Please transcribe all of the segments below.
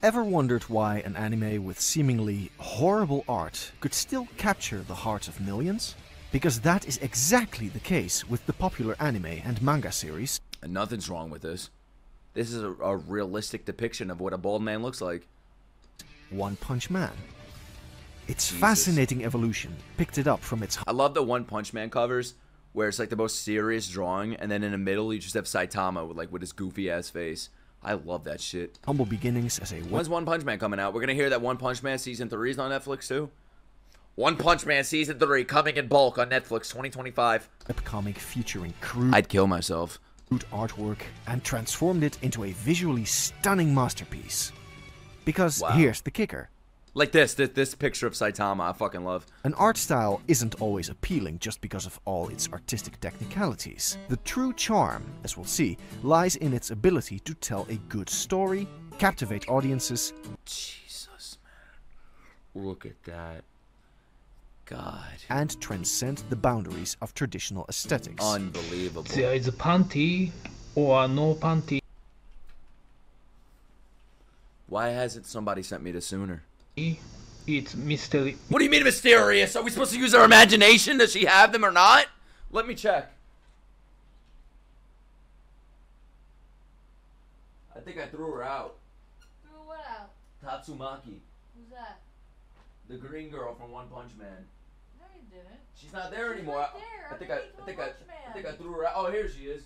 Ever wondered why an anime with seemingly horrible art could still capture the hearts of millions? Because that is exactly the case with the popular anime and manga series. And nothing's wrong with this. This is a realistic depiction of what a bald man looks like. One Punch Man. Its Jesus. fascinating evolution picked it up from its I love the One Punch Man covers where it's like the most serious drawing, and then in the middle you just have Saitama with his goofy ass face. I love that shit. humble beginnings as a When's One Punch Man coming out? We're gonna hear that One Punch Man Season 3 is on Netflix too? One Punch Man Season 3 coming in bulk on Netflix 2025. webcomic featuring crude I'd kill myself. artwork and transformed it into a visually stunning masterpiece. Because Wow. here's the kicker. Like this picture of Saitama, I fucking love. An art style isn't always appealing just because of all its artistic technicalities. The true charm, as we'll see, lies in its ability to tell a good story, captivate audiences, Jesus, man. Look at that. God. and transcend the boundaries of traditional aesthetics. Unbelievable. There is a panty or no panty. Why hasn't somebody sent me this sooner? It's mystery. What do you mean mysterious? Are we supposed to use our imagination? Does she have them or not? Let me check. I think I threw her out. Threw what out? Tatsumaki. Who's that? The green girl from One Punch Man. No, you didn't. She's not there She's anymore. right there, I think underneath I One think Punch I think I Man. threw her out. Oh, here she is.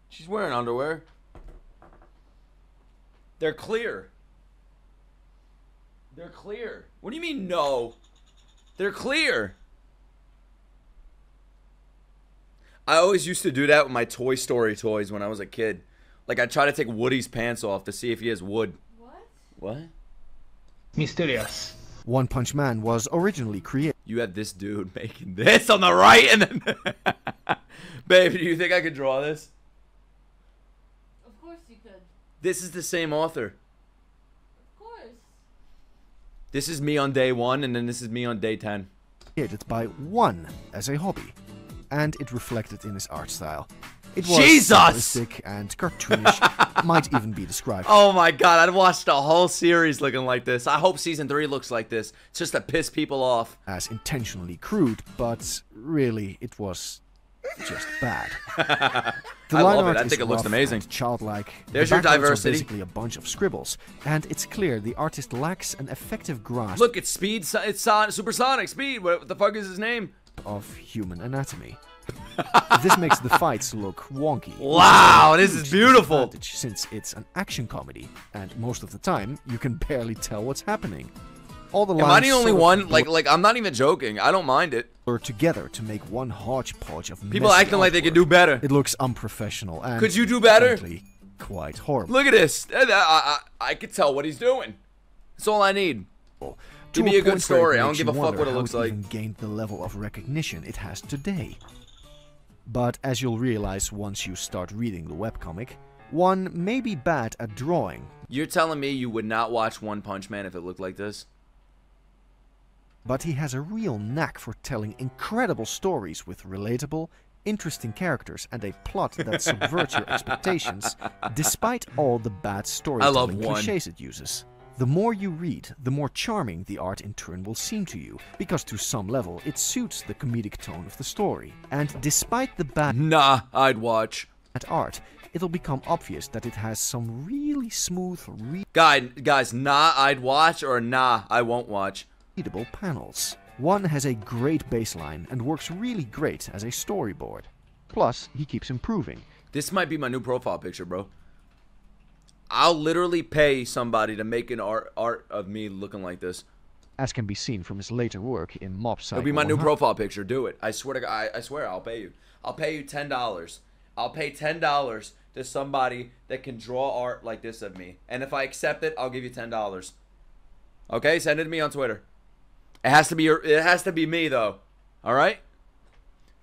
She's wearing underwear. They're clear. They're clear. What do you mean no? They're clear. I always used to do that with my Toy Story toys when I was a kid. Like I'd try to take Woody's pants off to see if he has wood. What? What? Mysterious. One Punch Man was originally created You have this dude making this on the right and then... Babe, do you think I could draw this? Of course you could. This is the same author. Of course. This is me on day 1 and then this is me on day 10. by one as a hobby, and it reflected in his art style. It was Jesus! simplistic and cartoonish, might even be described Oh my god, I'd watch the whole series looking like this. I hope season 3 looks like this. Just to piss people off. as intentionally crude, but really it was just bad. The I line love it. art I is think it looks rough amazing. and childlike. There's The your backgrounds are diversity. basically a bunch of scribbles, and it's clear the artist lacks an effective grasp Look, it's Speed, it's Supersonic Speed. What the fuck is his name? of human anatomy. This makes the fights look wonky. Wow, which is this a is huge beautiful. disadvantage Since it's an action comedy, and most of the time you can barely tell what's happening. All the Am I lines the only sort of one? Like I'm not even joking. I don't mind it. blur together to make one hodgepodge of People messy acting like they artwork. could do better. It looks unprofessional and Could you do better? frankly, quite horrible. Look at this. I could tell what he's doing. That's all I need. To Give me a good point where story. it I don't makes give you a fuck wonder what it how looks like. even gained the level of recognition it has today. But as you'll realize once you start reading the webcomic, one may be bad at drawing, You're telling me you would not watch One Punch Man if it looked like this? but he has a real knack for telling incredible stories with relatable, interesting characters and a plot that subverts your expectations, despite all the bad storytelling One. cliches it uses. The more you read, the more charming the art in turn will seem to you, because to some level it suits the comedic tone of the story. And despite the bad Nah, I'd watch. art, it'll become obvious that it has some really smooth, Guys, nah, I'd watch or nah, I won't watch. readable panels. One has a great baseline and works really great as a storyboard. Plus, he keeps improving. This might be my new profile picture, bro. I'll literally pay somebody to make an art of me looking like this. As can be seen from his later work in Mob Psycho It'll be my new 100. profile picture. Do it. I swear to God. I swear I'll pay you. I'll pay you $10. I'll pay $10 to somebody that can draw art like this of me. And if I accept it, I'll give you $10. Okay? Send it to me on Twitter. It has to be me though. All right?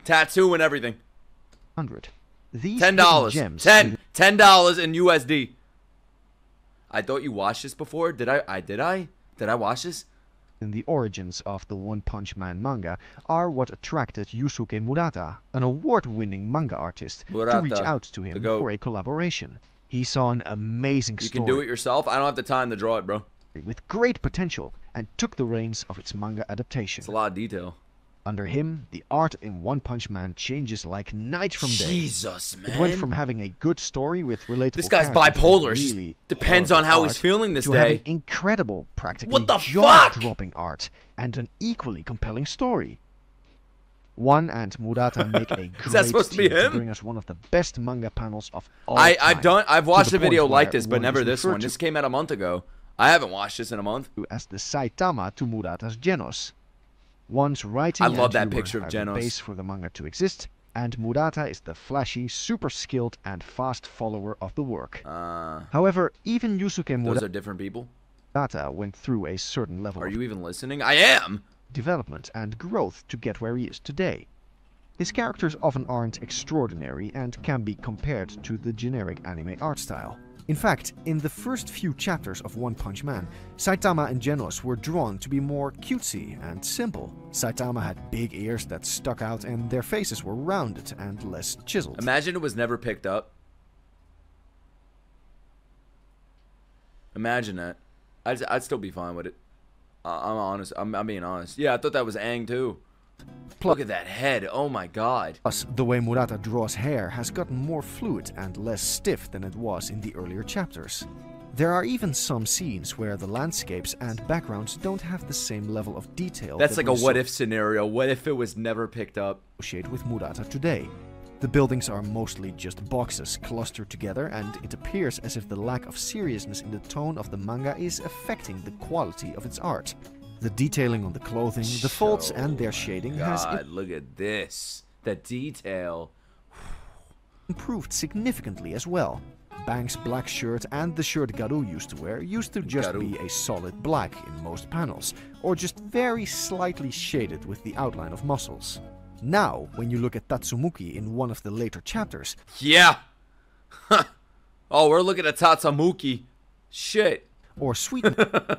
Tattoo and everything. 100. These $10. hidden gems $10 in USD. I thought you watched this before. Did I? Did I watch this? in the origins of the One Punch Man manga are what attracted Yusuke Murata, an award-winning manga artist, to reach Murata, out to him the GOAT. for a collaboration. He saw an amazing You story can do it yourself. I don't have the time to draw it, bro. with great potential and took the reins of its manga adaptation. It's a lot of detail. Under him, the art in One Punch Man changes like night from day. Jesus, It went man. from having a good story with relatable This guy's characters bipolar. and Just really depends on horrible how he's art feeling this to day. having incredible, practically What the fuck? jaw-dropping art and an equally compelling story. One and Murata make a great Is that supposed to be team him? bring us one of the best manga panels of all I've time, I've watched to a the video point like where this, but one never is this referred one. to This came out a month ago. I haven't watched this in a month. as the Saitama to Murata's Genos. One's writing I love and that humor picture of are Genos. the base for the manga to exist, and Murata is the flashy, super skilled, and fast follower of the work. However, even Yusuke Those are different people. Murata went through a certain level Are of you even listening? I am. development and growth to get where he is today. His characters often aren't extraordinary and can be compared to the generic anime art style. In fact, in the first few chapters of One Punch Man, Saitama and Genos were drawn to be more cutesy and simple. Saitama had big ears that stuck out and their faces were rounded and less chiseled. Imagine it was never picked up. Imagine that. I'd still be fine with it. I'm honest. I'm being honest. Yeah, I thought that was Aang too. Look at that head. Oh my god. Plus, the way Murata draws hair has gotten more fluid and less stiff than it was in the earlier chapters. There are even some scenes where the landscapes and backgrounds don't have the same level of detail. That's that like a we what if scenario. What if it was never picked up? associate with Murata today. The buildings are mostly just boxes clustered together, and it appears as if the lack of seriousness in the tone of the manga is affecting the quality of its art. The detailing on the clothing, the folds and their shading has God, look at this. The detail. improved significantly as well. Bang's black shirt and the shirt Garou used to wear used to just Garou. be a solid black in most panels, or just very slightly shaded with the outline of muscles. Now, when you look at Tatsumuki in one of the later chapters, Yeah. Oh, we're looking at Tatsumoki. Shit. or Sweet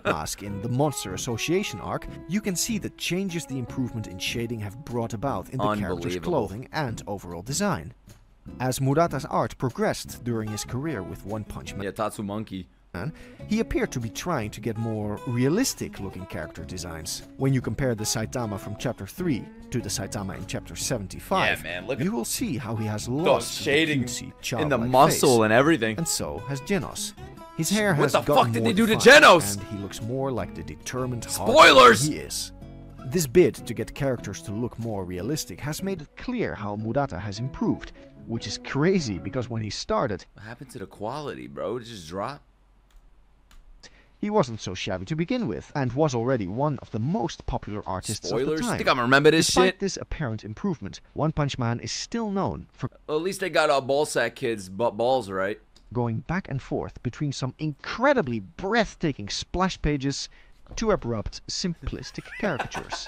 Mask in the Monster Association arc, you can see the changes the improvement in shading have brought about in the character's Unbelievable. clothing and overall design. As Murata's art progressed during his career with One Punch Man, Yeah, Tatsumonkey. he appeared to be trying to get more realistic-looking character designs. When you compare the Saitama from Chapter 3 to the Saitama in Chapter 75, Yeah, man, look at you will see how he has the lost shading the cutesy, in the childlike muscle face. and everything. And so has Genos. His hair What has the gotten fuck did more they do to defined, Genos? and he looks more like the determined hard Spoilers! he is. This bid to get characters to look more realistic has made it clear how Murata has improved, which is crazy because when he started, What happened to the quality, bro? It just dropped. he wasn't so shabby to begin with, and was already one of the most popular artists Spoilers? of the time. Think I'm gonna remember this Despite shit? this apparent improvement, One Punch Man is still known for Well, at least they got ballsack kids' balls right. going back and forth between some incredibly breathtaking splash pages to abrupt, simplistic caricatures.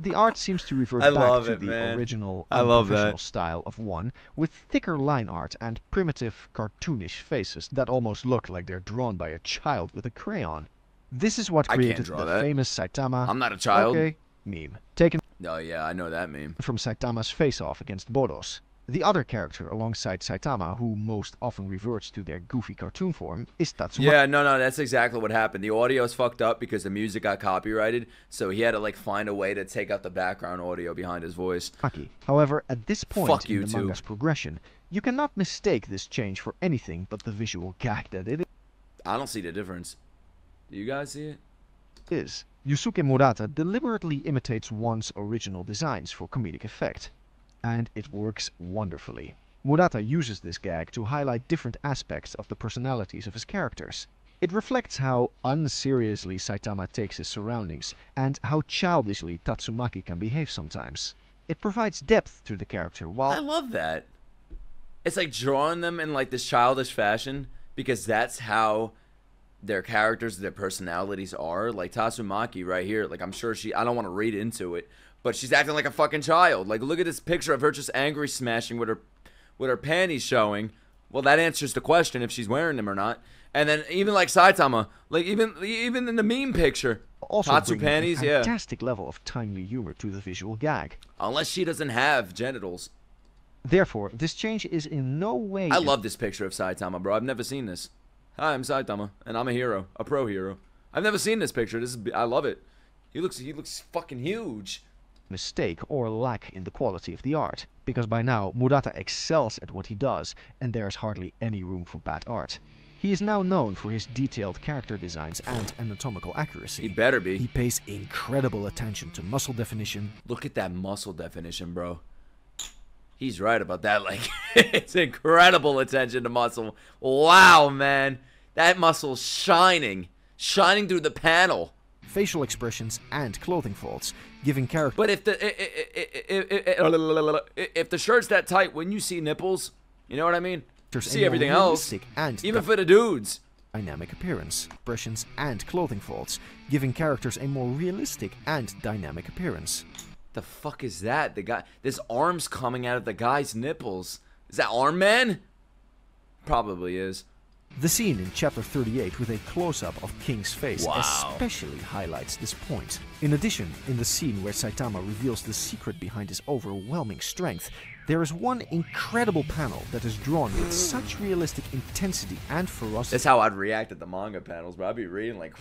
The art seems to revert I back love to it, the man. original I love that. unprofessional style of One, with thicker line art and primitive, cartoonish faces that almost look like they're drawn by a child with a crayon. This is what I can't created draw the that. famous Saitama I'm not a child. okay meme, taken Oh yeah, I know that meme. from Saitama's face-off against Boros. The other character alongside Saitama, who most often reverts to their goofy cartoon form, is Tatsumaki. Yeah, no, that's exactly what happened. The audio's fucked up because the music got copyrighted, so he had to like find a way to take out the background audio behind his voice. However, at this point Fuck in you the too. manga's progression, you cannot mistake this change for anything but the visual gag that it I don't see the difference. Do you guys see it? is. Yusuke Murata deliberately imitates One's original designs for comedic effect, and it works wonderfully. Murata uses this gag to highlight different aspects of the personalities of his characters. It reflects how unseriously Saitama takes his surroundings, and how childishly Tatsumaki can behave sometimes. It provides depth to the character I while love that. It's like drawing them in like this childish fashion because that's how their characters, their personalities are. Like Tatsumaki right here, like I'm sure I don't want to read into it, but she's acting like a fucking child. Like look at this picture of her just angry smashing with her panties showing. Well, that answers the question if she's wearing them or not. And then even like Saitama, like even in the meme picture, Also Tatsu bringing panties, a yeah. fantastic level of timely humor to the visual gag. Unless she doesn't have genitals. Therefore, this change is in no way... I love this picture of Saitama, bro. I've never seen this. Hi, I'm Saitama, and I'm a hero, a pro hero. I've never seen this picture. I love it. He looks fucking huge. mistake or lack in the quality of the art, because by now Murata excels at what he does, and there is hardly any room for bad art. He is now known for his detailed character designs and anatomical accuracy. He better be. He pays incredible attention to muscle definition. Look at that muscle definition, bro. He's right about that. Like, it's incredible attention to muscle. Wow, man. That muscle's shining. Shining through the panel. Facial expressions and clothing folds, giving character... But if the shirt's that tight, when you see nipples, you know what I mean? You see everything else. And even for the dudes. Dynamic appearance, expressions and clothing folds, giving characters a more realistic and dynamic appearance. The fuck is that? The guy, there's arms coming out of the guy's nipples. Is that Arm Man? Probably is. The scene in chapter 38 with a close-up of King's face Wow. especially highlights this point. In addition, in the scene where Saitama reveals the secret behind his overwhelming strength, there is one incredible panel that is drawn with such realistic intensity and ferocity. That's how I'd react at the manga panels, bro. I'd be reading like,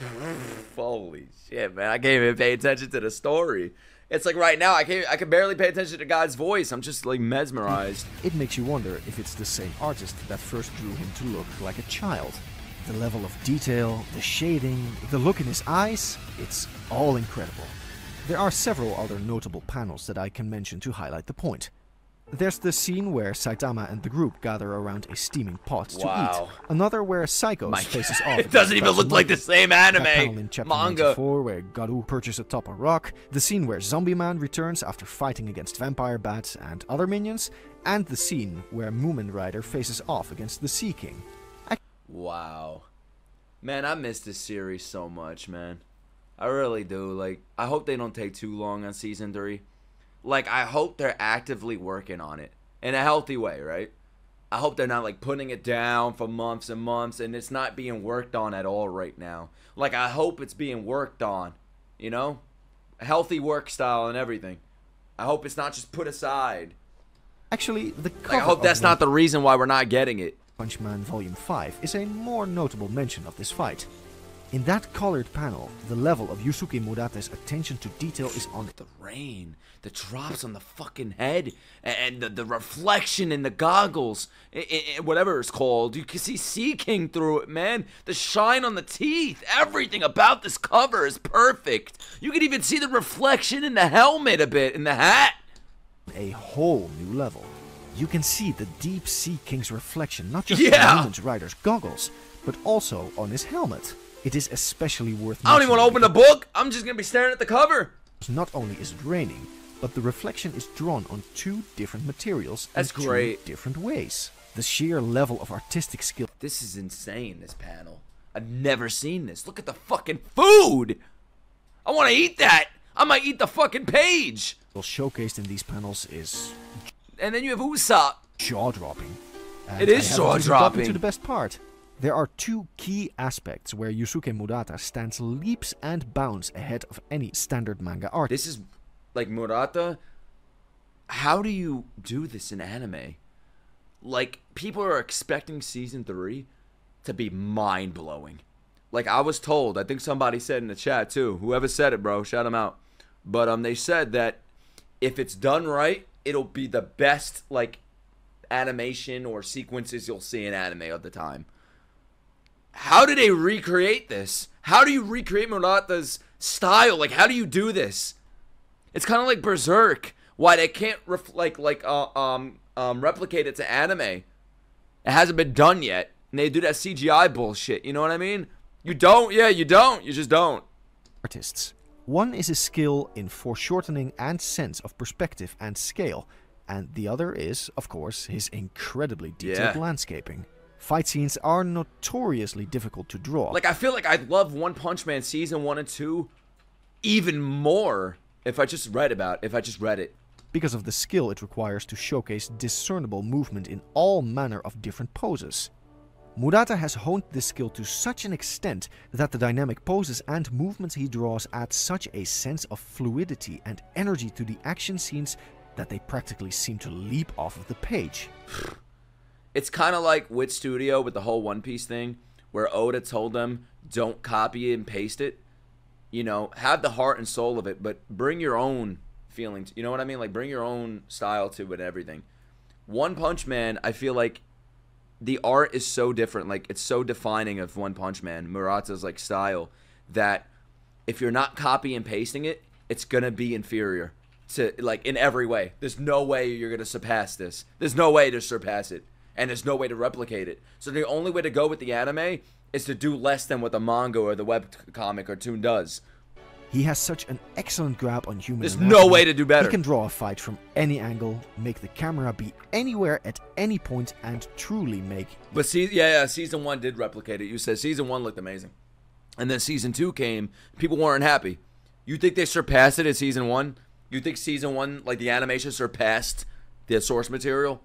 holy shit, man. I can't even pay attention to the story. It's like right now, I can barely pay attention to the guy's voice. I'm just like mesmerized. It makes you wonder if it's the same artist that first drew him to look like a child. The level of detail, the shading, the look in his eyes, it's all incredible. There are several other notable panels that I can mention to highlight the point. There's the scene where Saitama and the group gather around a steaming pot to Wow. eat. Another where Psychos faces off. It doesn't even look like the same That panel anime. in chapter Manga. 94 where Garou perches atop a rock. The scene where Zombie Man returns after fighting against Vampire Bats and other minions. And the scene where Moomin Rider faces off against the Sea King. Wow. Man, I miss this series so much, man. I really do. Like, I hope they don't take too long on season 3. Like, I hope they're actively working on it in a healthy way, right? I hope they're not, like, putting it down for months and months and it's not being worked on at all right now. Like, I hope it's being worked on, you know? A healthy work style and everything. I hope it's not just put aside. Actually, the cover Like, I hope of that's One not the reason why we're not getting it. Punch Man Volume 5 is a more notable mention of this fight. In that colored panel, the level of Yusuke Murate's attention to detail is on The rain, the drops on the fucking head, and the reflection in the goggles, whatever it's called. You can see Sea King through it, man. The shine on the teeth, everything about this cover is perfect. You can even see the reflection in the helmet a bit, in the hat. a whole new level. You can see the deep Sea King's reflection not just Yeah. on Moomin Rider's goggles, but also on his helmet. It is especially worth I don't even want to open the mentioning book. I'm just going to be staring at the cover. because not only is it raining, but the reflection is drawn on two different materials That's in great. two different ways. The sheer level of artistic skill This is insane, this panel. I've never seen this. Look at the fucking food. I want to eat that. I might eat the fucking page. showcased in these panels is And then you have Usopp. jaw-dropping. And It is I haven't even gotten jaw-dropping. to the best part. There are two key aspects where Yusuke Murata stands leaps and bounds ahead of any standard manga artist. This is like Murata. How do you do this in anime? Like, people are expecting season 3 to be mind blowing. Like, I was told, I think somebody said in the chat too. Whoever said it, bro, shout them out. But they said that if it's done right, it'll be the best like animation or sequences you'll see in anime of the time. How do they recreate this? How do you recreate Murata's style? Like, how do you do this? It's kind of like Berserk. Why they can't replicate it to anime? It hasn't been done yet, and they do that CGI bullshit. You know what I mean? You don't. Yeah, you don't. You just don't. Artists. One is a skill in foreshortening and sense of perspective and scale, and the other is, of course, his incredibly detailed Yeah. landscaping. Fight scenes are notoriously difficult to draw. Like, I feel like I'd love One Punch Man season 1 and 2 even more if I just read it. because of the skill it requires to showcase discernible movement in all manner of different poses. Murata has honed this skill to such an extent that the dynamic poses and movements he draws add such a sense of fluidity and energy to the action scenes that they practically seem to leap off of the page. It's kind of like Wit Studio with the whole One Piece thing, where Oda told them, don't copy it and paste it. You know, have the heart and soul of it, but bring your own feelings. You know what I mean? Like, bring your own style to it and everything. One Punch Man, I feel like the art is so different. Like, it's so defining of One Punch Man, Murata's, like, style, that if you're not copy and pasting it, it's going to be inferior to, like, in every way. There's no way you're going to surpass this. There's no way to surpass it. And there's no way to replicate it. So the only way to go with the anime is to do less than what the manga or the webcomic cartoon does. He has such an excellent grab on human There's anatomy. no way to do better. He can draw a fight from any angle, make the camera be anywhere at any point, and truly make... But season 1 did replicate it. You said season 1 looked amazing. And then season 2 came. People weren't happy. You think they surpassed it in season 1? You think season 1, like, the animation surpassed the source material?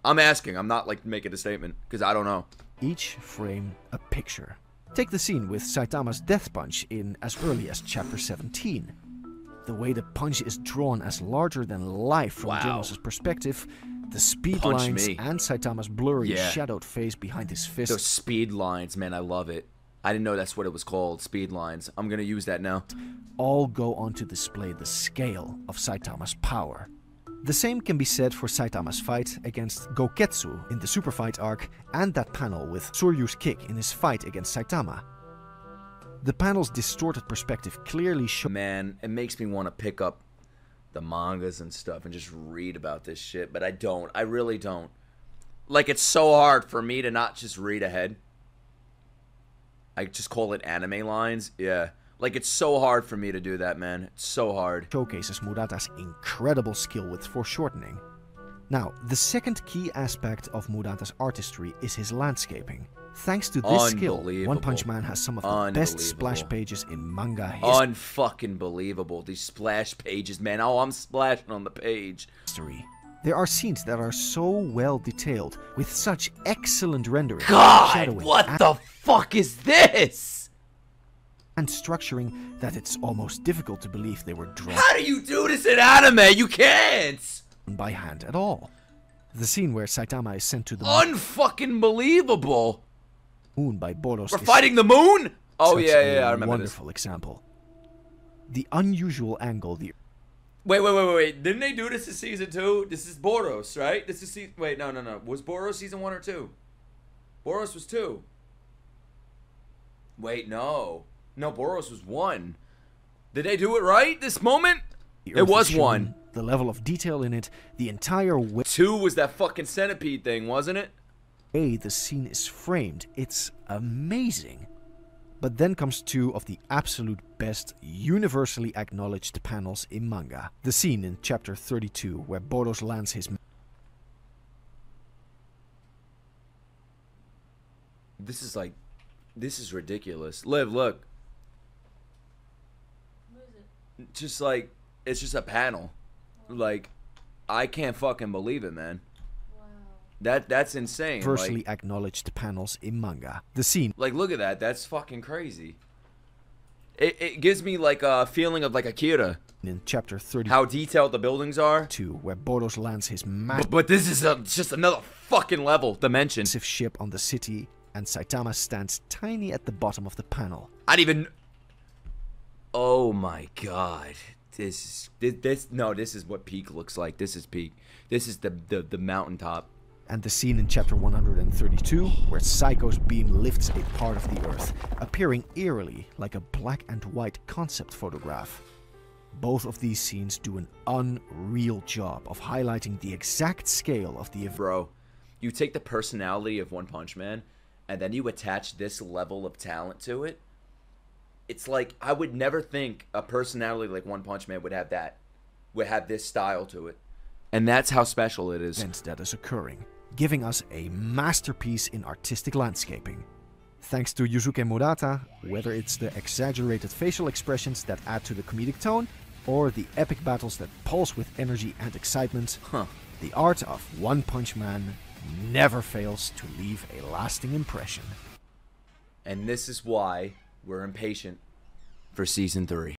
I'm asking. I'm not, like, making a statement, because I don't know. Each frame a picture. Take the scene with Saitama's death punch in as early as chapter 17. The way the punch is drawn as larger than life from Genos' perspective, the speed Punch lines me. and Saitama's blurry shadowed face behind his fist. Those speed lines, man, I love it. I didn't know that's what it was called, speed lines. I'm going to use that now. All go on to display the scale of Saitama's power. The same can be said for Saitama's fight against Goketsu in the Super Fight arc and that panel with Soryu's kick in his fight against Saitama. The panel's distorted perspective clearly shows... Man, it makes me want to pick up the mangas and stuff and just read about this shit, but I don't. I really don't. Like, it's so hard for me to not just read ahead. I just call it anime lines. Yeah. Like, it's so hard for me to do that, man. It's so hard. Showcases Murata's incredible skill with foreshortening. Now, the second key aspect of Murata's artistry is his landscaping. Thanks to this skill, One Punch Man has some of the best splash pages in manga history. Unfucking believable. These splash pages, man. Oh, I'm splashing on the page. There are scenes that are so well detailed, with such excellent rendering, God, shadowing, what the fuck is this? And structuring that it's almost difficult to believe they were drawn. How do you do this in anime? You can't! By hand at all. The scene where Saitama is sent to the unfucking believable moon by Boros. We're fighting the moon? Oh yeah, I remember wonderful example. The unusual angle, the Wait. Didn't they do this in season 2? This is Boros, right? This is wait, no. Was Boros season 1 or 2? Boros was 2. Wait, no. No, Boros was 1. Did they do it right this moment? It was 1. The level of detail in it, the entire way 2 was that fucking centipede thing, wasn't it? The scene is framed. It's amazing. But then comes 2 of the absolute best, universally acknowledged panels in manga. The scene in chapter 32 where Boros lands his... This is ridiculous. Liv, look. What is it? Just like, it's just a panel. Like, I can't fucking believe it, man. Wow. That's insane. Universally acknowledged panels in manga. The scene... Like, look at that. That's fucking crazy. It gives me, like, a feeling of, like, Akira. In chapter 32, how detailed the buildings are. Where Boros lands his But this is just another fucking level dimension. Massive ship on the city, and Saitama stands tiny at the bottom of the panel. I'd even... Oh my god. This is what peak looks like. This is peak. This is the mountaintop. And the scene in chapter 132, where Psycho's beam lifts a part of the earth, appearing eerily like a black and white concept photograph. Both of these scenes do an unreal job of highlighting the exact scale of the event. Bro, you take the personality of One Punch Man, and then you attach this level of talent to it. It's like, I would never think a personality like One Punch Man would have this style to it. And that's how special it is. That is occurring, giving us a masterpiece in artistic landscaping. Thanks to Yusuke Murata, whether it's the exaggerated facial expressions that add to the comedic tone, or the epic battles that pulse with energy and excitement, Huh. the art of One Punch Man never fails to leave a lasting impression. And this is why we're impatient for season 3.